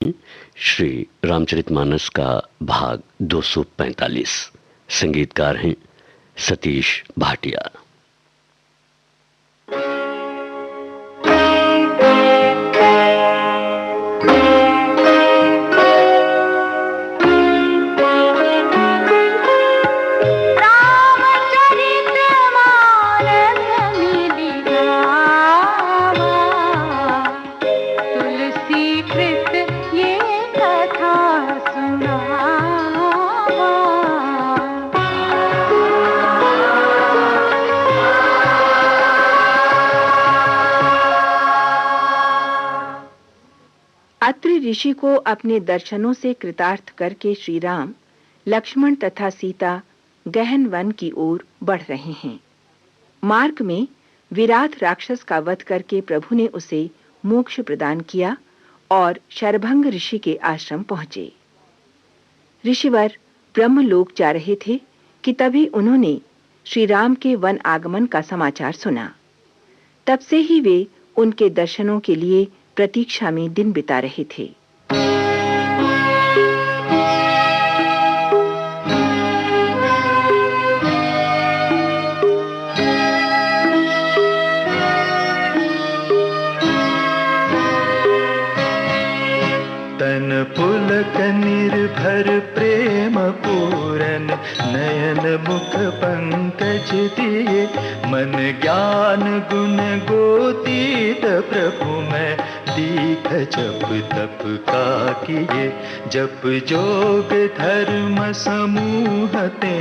श्री रामचरितमानस का भाग 245। संगीतकार हैं सतीश भाटिया। अत्रि ऋषि को अपने दर्शनों से कृतार्थ करके श्री राम, लक्ष्मण तथा सीता गहन वन की ओर बढ़ रहे हैं। मार्ग में विराट राक्षस का वध करके प्रभु ने उसे मोक्ष प्रदान किया और शरभंग ऋषि के आश्रम पहुंचे। ऋषिवर ब्रह्मलोक जा रहे थे कि तभी उन्होंने श्री राम के वन आगमन का समाचार सुना। तब से ही वे उनके दर्शनों के लिए प्रतीक्षा में दिन बिता रहे थे। तन पुलक निर्भर प्रेम पूरन, नयन मुख पंकज दिए, मन ज्ञान गुण गोतीत प्रभु मैं दीख जप तप का किए। जप जोग धर्म समूहते,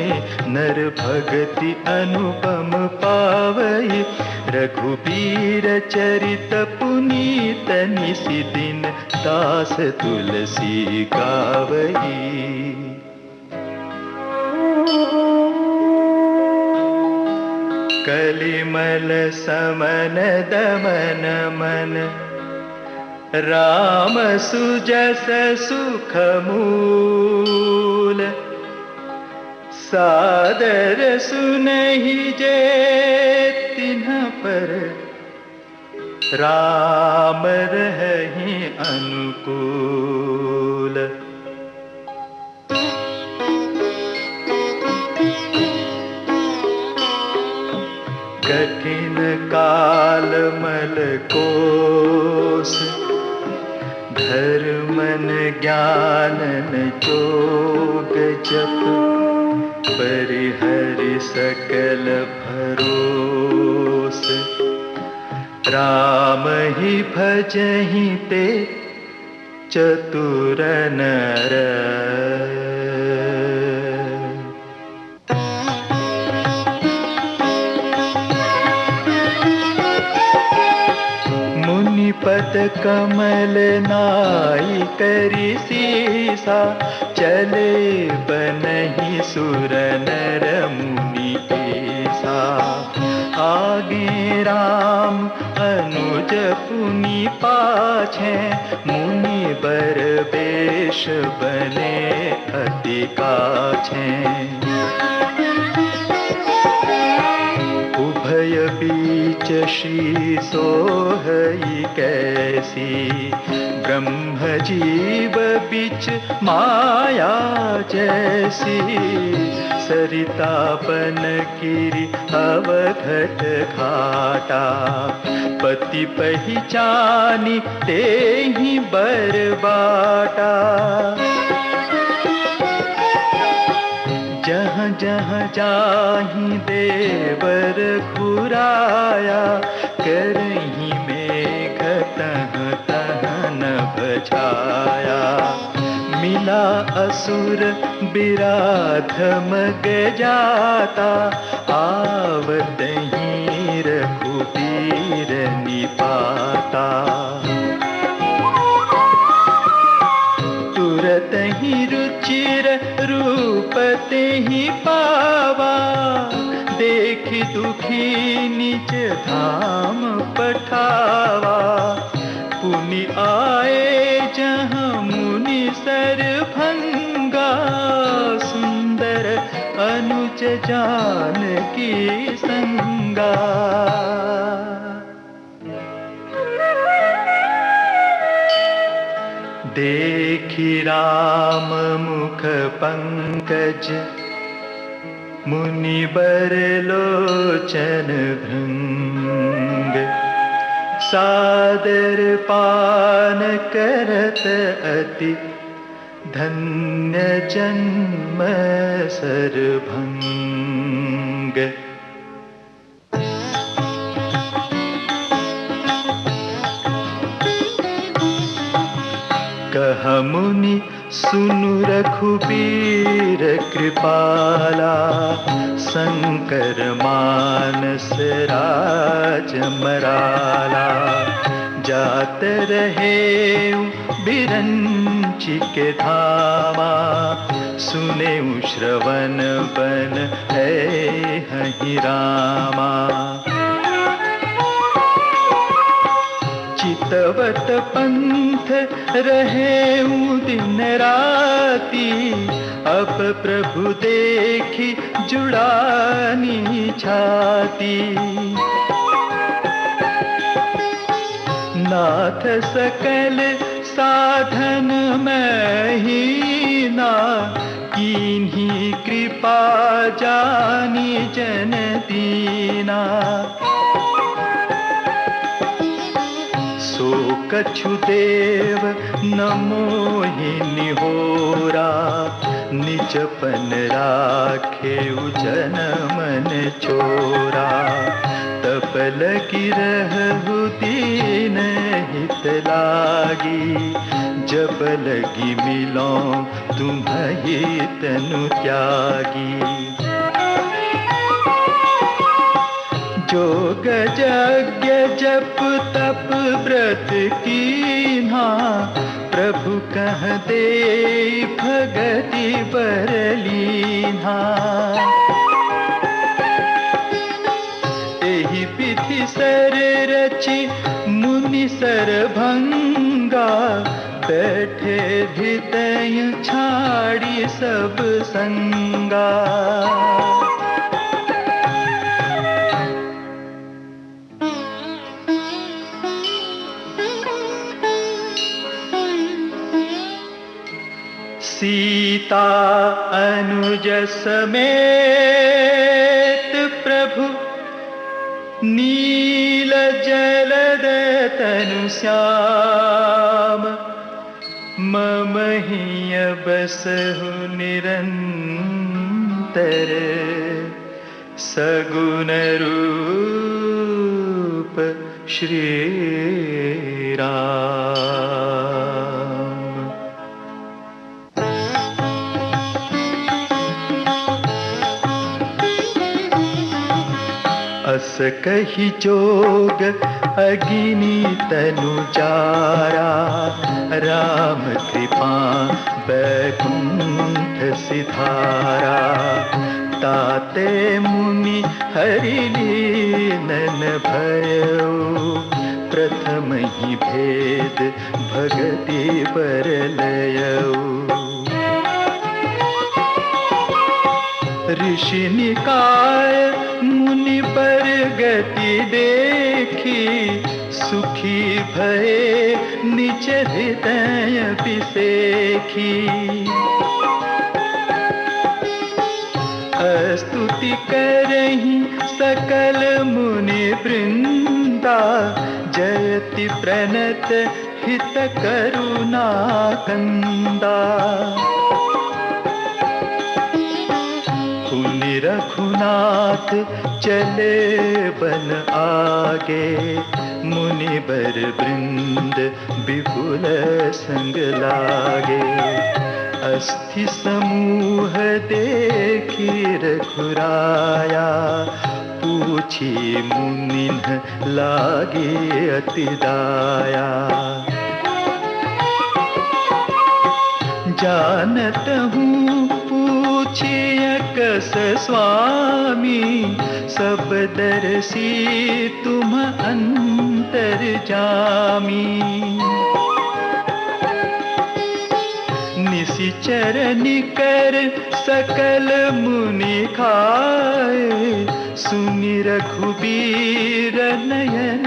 नर भगति अनुपम पावई, रघुबीर चरित पुनीत निसि दिन दास तुलसी गावई। कलिमल समन दमन मन, राम सुजस सुख मूल, सादर सुनहि जे तिन्ह पर, राम रहहि अनुकूल। कठिन काल मल कोस, धर्मन ज्ञानन जोग जप, परिहरि सकल भरोस, राम ही भजहि ते चतुर नर। मुनिपद कमल नाई करि सीसा, चले बनहि सुर नर मुनि ऐसा। आगे राम अनुज पुनि पाछे, मुनि बर बेश बने अति काछे। उभय बीच श्री सोहई कैसी, ब्रह्म जीव बिच माया जैसी। सरिता बन गिरि अवघट घाटा, पति पहिचानी तेहि बर बाटा। जहाँ जहाँ जाहि देवर घुराया, करहि मेघ तहाँ तहाँ नभ छाया। मिला असुर बिराधम जाता, आवतहि रघुबीर निपाता। तुरत ही रुचिर रूप तेहि पावा, देखि दुखी निज धाम पठावा। पुनि आए जहाँ मुनि सरभंगा, सुंदर अनुज जानकी संगा। देखि राम मुख पंकज, मुनिबर लोचन भृंग। सादर पान करत अति, धन्य जन्म सरभंग। कह मुनि सुनु रघुबीर कृपाला, शंकर मानस राज मराला। जात रहे बिरंची के धामा, सुने श्रवण बन है हहि रामा। चितवत पंथ रहे दिन राती, अब प्रभु देखी जुड़ानी छाती। नाथ सकल साधन में हीना, कीन्ही कृपा जानी जन दीना। सो कछु देव न मोहि निहोरा, निजपन राखे जन मन छोरा। तप लगी रहु दीन हित लागी, जब लगी मिलो तुम्हि तनु त्यागी। जोग यज्ञ जप तप व्रत कीन्हा, प्रभु कह दे भगति बर लीन्हा। एहि विधि सर रचि मुनि सरभंगा, बैठे हृदय छाड़ी सब संगा। सीता अनुज समेत प्रभु, नील जलद तनु श्याम। मम हिय बसहु निरंतर, सगुन रूप श्री राम। अस कही जोग अगिनी तनु जारा, राम कृपा बैकुंठ सिधारा। ताते मुनि हरि लीनन भयो, प्रथम ही भेद भगति पर लयऊ। ऋषि निकाय मुनि पर गति देखी, सुखी भये निज हृदय बिसेखी। स्तुति करहि सकल मुनि वृंदा, जयति प्रणत हित करुणा कंदा। पुनि रघुनाथ चले बन आगे, मुनि बर वृंद विपुल संग लागे। अस्थि समूह देखी रघुराया, पूछी मुनिन्ह लागे अति दाया। जानत हूँ पूछिय कस स्वामी, सब दर्शी तुम अंतर जामी। निशिचर निकर सकल मुनि खाए, सुनि रघुबीर नयन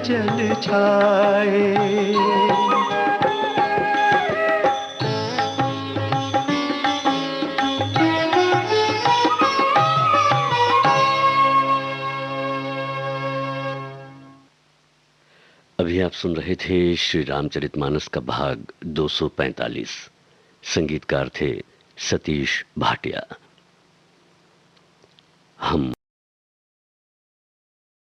जल छाए। अभी आप सुन रहे थे श्री रामचरितमानस का भाग 245। संगीतकार थे सतीश भाटिया। हम